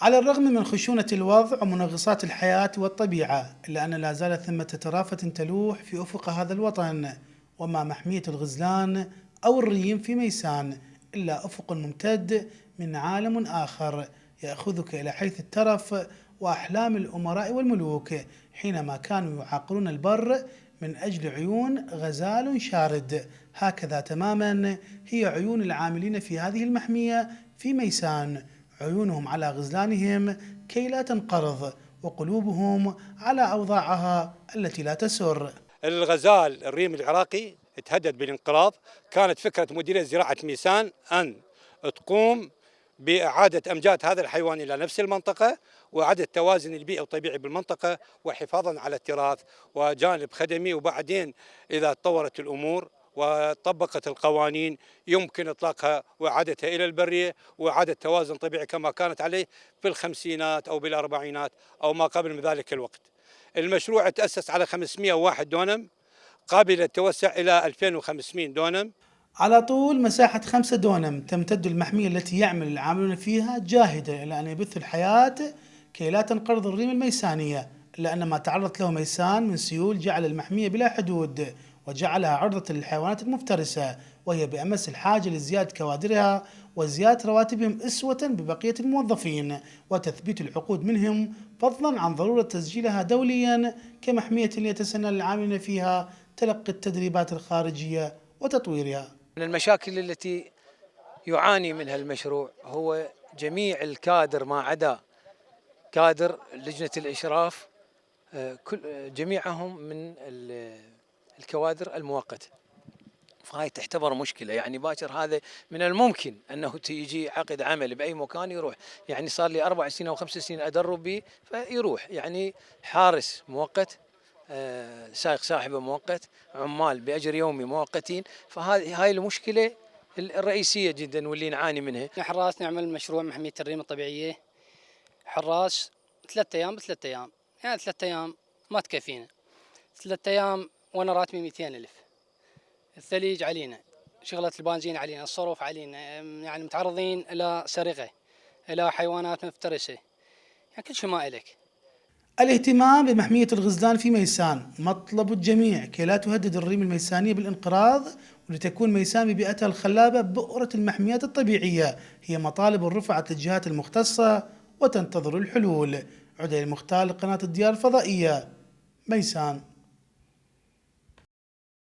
على الرغم من خشونة الوضع ومنغصات الحياة والطبيعة، إلا أن لا زالت ثمة طرافة تلوح في أفق هذا الوطن، وما محمية الغزلان أو الريم في ميسان إلا أفق ممتد من عالم آخر يأخذك إلى حيث الترف وأحلام الأمراء والملوك حينما كانوا يعاقرون البر من أجل عيون غزال شارد. هكذا تماما هي عيون العاملين في هذه المحمية في ميسان، عيونهم على غزلانهم كي لا تنقرض، وقلوبهم على أوضاعها التي لا تسر. الغزال الريم العراقي تهدد بالانقراض. كانت فكرة مديرية زراعة ميسان أن تقوم بإعادة أمجاد هذا الحيوان إلى نفس المنطقة وإعادة توازن البيئة والطبيعي بالمنطقة وحفاظا على التراث وجانب خدمي. وبعدين إذا تطورت الأمور وطبقت القوانين يمكن إطلاقها وإعادتها إلى البرية وإعادة توازن طبيعي كما كانت عليه في الخمسينات أو بالأربعينات أو ما قبل من ذلك الوقت. المشروع تأسس على 501 دونم قابل للتوسع إلى 2500 دونم. على طول مساحة 5 دونم تمتد المحمية التي يعمل العاملون فيها جاهدة إلى أن يبثوا الحياة كي لا تنقرض الريم الميسانية، إلا أن ما تعرضت له ميسان من سيول جعل المحمية بلا حدود وجعلها عرضة للحيوانات المفترسة، وهي بأمس الحاجة لزيادة كوادرها وزيادة رواتبهم أسوة ببقية الموظفين وتثبيت العقود منهم، فضلا عن ضرورة تسجيلها دوليا كمحمية يتسنى للعاملين فيها تلقي التدريبات الخارجية وتطويرها. من المشاكل التي يعاني منها المشروع هو جميع الكادر ما عدا كادر لجنة الإشراف، جميعهم من الكوادر المؤقتة، فهاي تعتبر مشكلة. يعني باكر هذا من الممكن أنه تيجي عقد عمل بأي مكان يروح، يعني صار لي 4 سنين أو 5 سنين أدرب به فيروح، يعني حارس مؤقت، سائق صاحبه مؤقت، عمال بأجر يومي مؤقتين، فهاي المشكلة الرئيسية جدا واللي نعاني منها. حراس نعمل مشروع محمية الريم الطبيعية، حراس 3 أيام ب3 أيام، يعني 3 أيام ما تكفينا، 3 أيام وانا راتبي 200,000. الثليج علينا، شغلة البنزين علينا، الصرف علينا، يعني متعرضين إلى سرقة، إلى حيوانات مفترسة، يعني كل شيء ما إلك. الاهتمام بمحمية الغزلان في ميسان مطلب الجميع كي لا تهدد الريم الميسانية بالانقراض، ولتكون ميسان ببيئتها الخلابة بؤرة المحميات الطبيعية، هي مطالب رفعت للجهات المختصة وتنتظر الحلول. عدي المختار لقناة الديار الفضائية، ميسان.